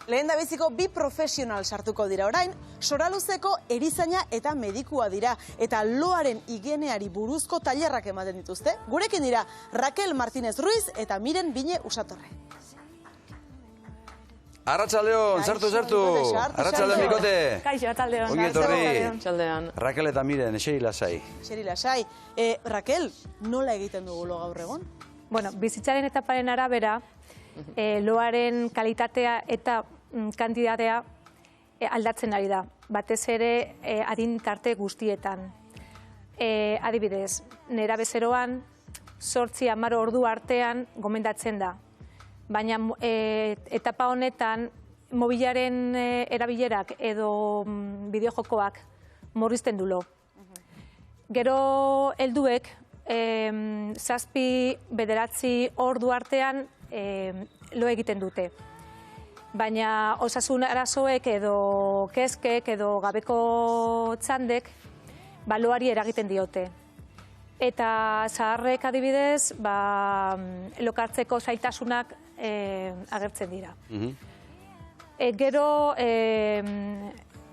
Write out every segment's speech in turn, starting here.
Lehen da biziko bi profesional sartuko dira orain, Soraluzeko erizaina eta medikua dira, eta loaren higieneari buruzko tailerrak ematen dituzte. Gurekin dira Raquel Martínez Ruiz eta Miren Bine Usatorre. Arratsaldeon, sartu. Arratsaldeon, Bikote. Kaixo, arratsaldeon. Ongi etorri. Arratsaldeon. Raquel eta Miren, eseri lasai. Eseri lasai. Raquel, nola egiten dugu lo gaur egon? Bueno, bizitzaren etaparen arabera, loaren kalitatea eta kantitatea aldatzen ari da. Batez ere adin tarte guztietan. Adibidez, nerabezeroan 8-10 ordu artean gomendatzen da. Baina etapa honetan mobilaren erabilerak edo bideojokoak murrizten du lo. Gero helduek 7-9 ordu artean lo egiten dute. Baina osasun arazoek edo kezkek edo gabeko txandek loari eragiten diote. Eta zaharrek adibidez, lokartzeko zailtasunak agertzen dira. Gero,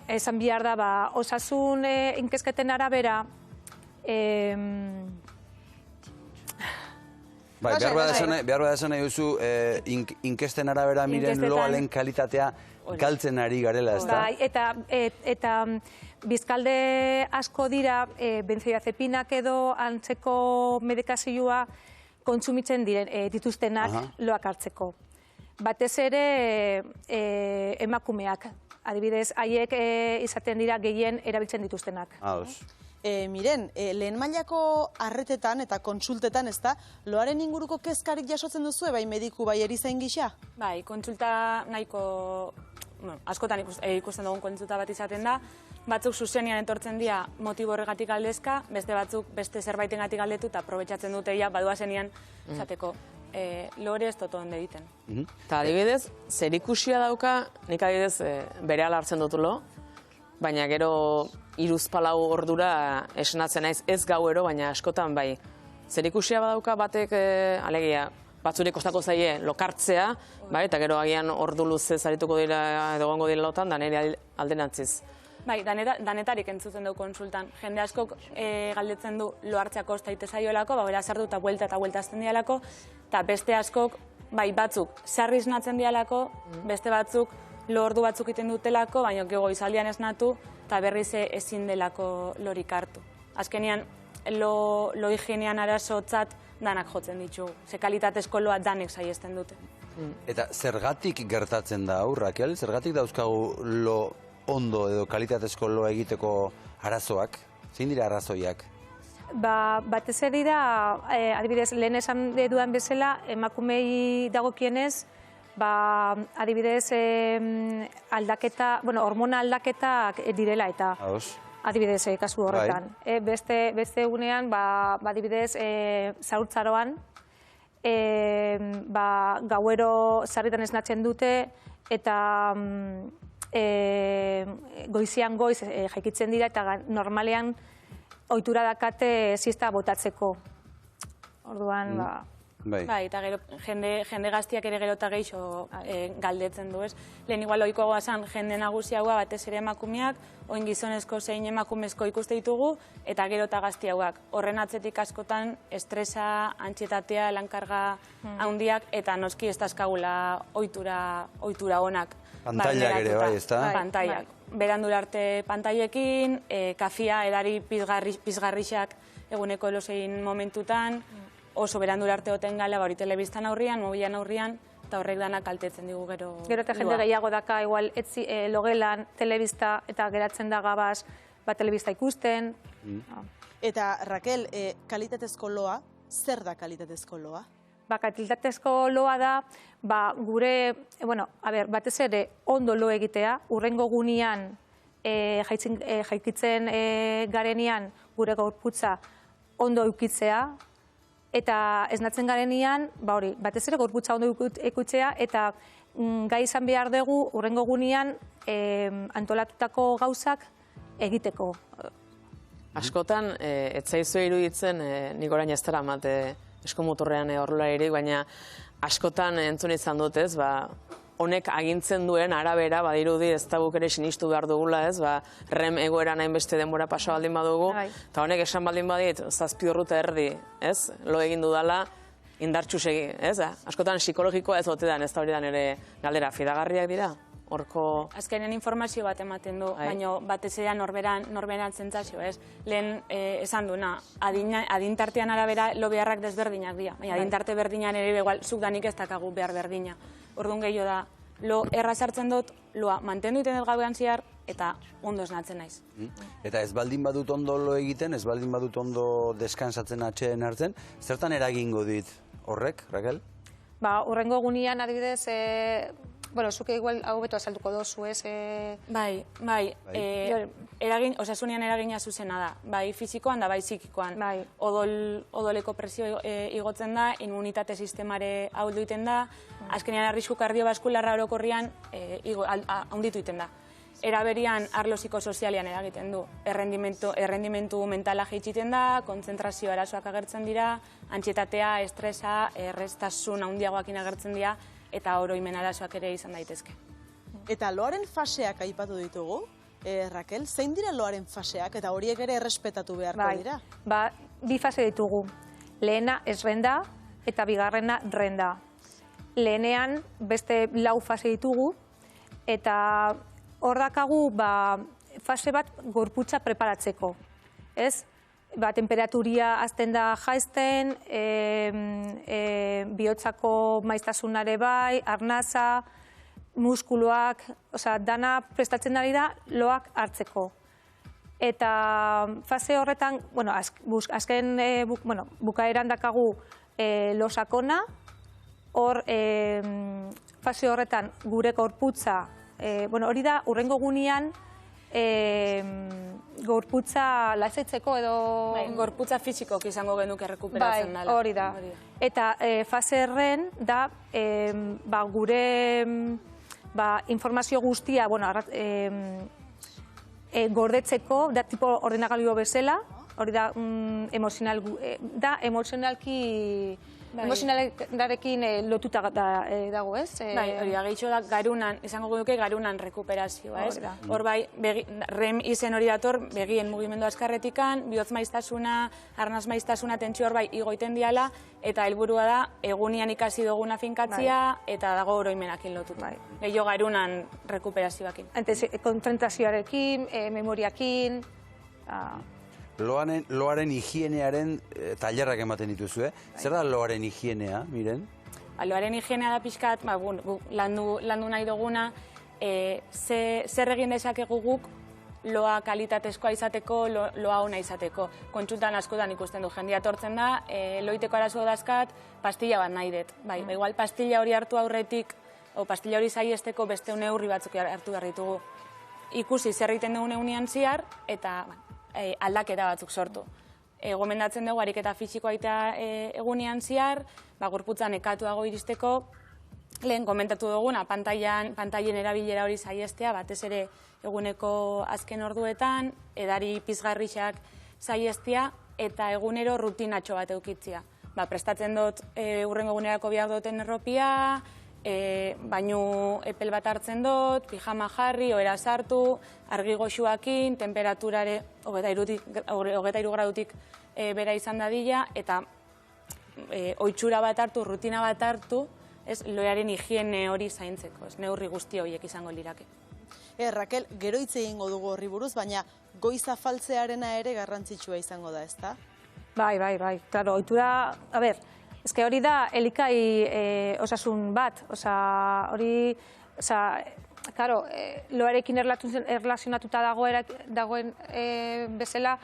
esan behar da, osasun inkesketen arabera, Behar bada esan nahi duzu, inkesten arabera Miren loalen kalitatea galtzen ari garela, ez da? Eta bizkalde asko dira, benzodiazepinak edo antzeko medikazioa kontsumitzen dituztenak loak hartzeko. Batez ere emakumeak, adibidez, haiek izaten dira gehien erabiltzen dituztenak. Miren, lehen mailako arretetan eta kontsultetan, ez da, loaren inguruko kezkarik jasotzen duzu, bai mediku, bai erizain gisa? Bai, kontsulta nahiko, askotan ikusten dugun kontsulta bat izaten da, batzuk zuzenian etortzen dira motibo horregatik aldezka, beste batzuk beste zerbaitengatik aldetu eta aprobetxatzen dute ja baduazenian izateko lore ez toto ondo egiten. Eta adibidez, zer ikusia dauka, nik adibidez berehala hartzen dutulo, baina gero 3-4 ordura esnatzen naiz ez gauero, baina askotan bai. Zer ikusia badauka batek, alegia, batzure kostako zaie lokartzea, eta gero agian ordu luze zarituko dira edo gongo dira lotan, da nire aldenatziz. Bai, danetarik entzuten dugu konsultan. Jende askok galdetzen du lo hartzea kosta ite zaioelako, beraz hartu eta buelta azten dialako, eta beste askok, bai, batzuk sarri esnatzen dialako, beste batzuk lo ordu batzuk iten dutelako, baina gego izaldian esnatu, eta berriz ezin delako lorik hartu. Azkenean, lo higienean arazotzat danak jotzen ditugu. Ze kalitatezko loa danek saiesten dute. Eta zergatik gertatzen da, Raquel? Zergatik dauzkagu lo ondo edo kalitatezko lo egiteko arazoak? Zein dira arazoiak? Batez ere da, adibidez, lehen esan dudan bezala, emakumei dagokienez, adibidez, hormona aldaketak direla eta adibidez, kasu horretan. Beste egunean, adibidez, zaurtzaroan, gauero sarritan esnatzen dute eta goizian goiz jaikitzen dira eta normalean ohitura dakate siesta botatzeko. Orduan, Bai, eta gero jende gaztiak ere gero eta geixo galdetzen du, ez? Lehen igual ohikoagoa zen jende nagusiagoa batez ere emakumeak, oin gizonezko zein emakumezko ikuste ditugu, eta gero eta gaztiagoak. Horren atzetik askotan estresa, antxietatea, lankarga handiak, eta noski ez dazkagula ohitura onak. Pantaiak ere bai, ez da? Pantaiak. Berandura arte pantaiekin, kafia, edari pizgarrixak eguneko elozein momentutan, oso berandura arte oten gala, hori telebistan aurrian, mobilan aurrian, eta horrek danak kaltetzen digu gero. Gero eta jende gehiago daka, igual, logelan, telebista, eta geratzen da gabaz, telebista ikusten. Eta, Raquel, kalitatezko loa, zer da kalitatezko loa? Kalitatezko loa da, gure, batez ere, ondo lo egitea, urrengo gunean, jaikitzen garenean, gure gorputza ondo eukitzea, eta esnatzen garenean, batez ere gorputza ondo ikutzea, eta gai izan behar dugu urrengo gunean antolatutako gauzak egiteko. Askotan, ez zaizu iruditzen, nik orain ez dara emate eskomotorrean horrela ere, baina askotan entzun izan dut ez, honek agintzen duen arabera, badirudi ez da guk ere sinistu behar dugula, ez, rem egoera hainbeste denbora pasa baldin badugu, eta honek esan baldin badit, 7 ordu eta erdi, ez, lo egin dudala, indartxu segi, ez, askotan psikologikoa ez ote dan, ez da hori da nire galdera, fidagarriak dira? Horko... Azkenean informazio bat ematen du, baina batez ere norberan zentzazio, ez? Lehen esan duna, adintartean arabera lo beharrak desberdinak dira, baina adintarte berdinan ere igual zuk danik ez dakagu behar berdina. Orduan gehiago da, lo erra sartzen dut, loa mantendu iten dut gauean zehar, eta ondo esnatzen naiz. Eta ez baldin badut ondo lo egiten, ez baldin badut ondo deskansatzen atxeen hartzen, zertan eragingo dit horrek, Raquel? Horrengo gunean adibidez, bueno, zuke igual hau beto azalduko dozu, ez? Bai, osasunean eragina zuzena da, bai fizikoan da bai psikikoan. Odoleko presio igotzen da, immunitate sistemare ahuldu iten da, azkenean arrisku kardiobaskularra orokorrian handitu iten da. Eraberian arlo psikosozialean eragiten du, errendimentu mentala jaitsiten da, kontzentrazio arazoak agertzen dira, antsietatea, estresa, erreztasun handiagoakin agertzen dira, eta oroimen arazoak ere izan daitezke. Eta loaren faseak aipatu ditugu, Raquel, zein dira loaren faseak eta horiek ere errespetatu beharko dira? Bi fase ditugu, lehena esrenda eta bigarrena renda. Lehenean beste 4 fase ditugu eta hor dakagu fase bat gorputza preparatzeko, ez? Temperaturia azten da jaizten, bihotzako maiztasunare bai, arnaza, muskuluak, dana prestatzen ari da loak hartzeko. Eta fase horretan, azken bukaeran dakagu lo sakona, hor fase horretan gure gorputza, hori da urrengo gunean, gorputza lasetzeko edo... Gorputza fizikok izango genuke rekuperatzen dela. Hori da. Eta fase erren da gure informazio guztia gordetzeko, da tipo ordenagailu bezala, hori da emozionalarekin lotuta dago, ez? Bai, hori da, gehitxo da garunan, izango genuke garunan rekuperazioa, ez? Hor bai, REM izen hori dator, begien mugimendu azkarretikan, bihotz maiztasuna, arnaz maiztasuna, tentsio hor bai, igoiten diala, eta helburua da, egunian ikasi duguna finkatzia, eta dago oroimenakin lotuta. Gehio garunan rekuperazioakin. Konzentrazioarekin, memoriakin... Loaren higienearen tailerrak ematen dituzue. Zer da loaren higienea, Miren? Loaren higienea da pixkat, landu nahi duguna, zer egin dezakegu guk loa kalitatezkoa izateko, loa ona izateko. Kontsultan askotan ikusten du, jendia etortzen da, loiteko arazo dazkat, pastilla bat nahi dut. Igual pastilla hori hartu aurretik, o pastilla hori saiesteko beste neurri batzuk hartu behar ditugu. Ikusi zer egiten dugun egunean zehar, eta aldaketa batzuk sortu. Gomendatzen dugu ariketa fisikoa eta egunean zehar, gorputzan nekatuago iristeko, lehen komentatu duguna, pantailen erabilera hori saiestea, batez ere eguneko azken orduetan, edari pizgarrixak saiestea, eta egunero rutinatxo bat eukitzia. Prestatzen dut urrengo egunerako behar duten erropia, bainu epel bat hartzen dut, pijama jarri, ohera sartu, argi goxuakin, temperaturare 23 gradutik bera izan dadila, eta oitxura bat hartu, rutina bat hartu, loaren higiene hori zaintzeko, neurri guzti horiek izango lirake. Raquel, gero hitz egingo dugu horri buruz, baina goiza faltzearena ere garrantzitsua izango da, ezta? Bai, klaro, oitura, a ber, ezke hori da elikai osasun bat, hori, klaro, loarekin erlazionatuta dagoen bezala,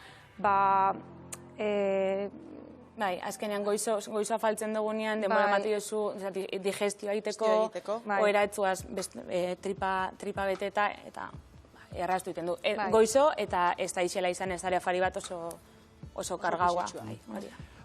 Bai, azkenean goizoa faltzen dugunean, denbora mati duzu digestioa egiteko, ohera etzuaz tripa beteta, eta erraztu egiten du. Goizo eta ez da izela izan ez area afari bat oso kargaua.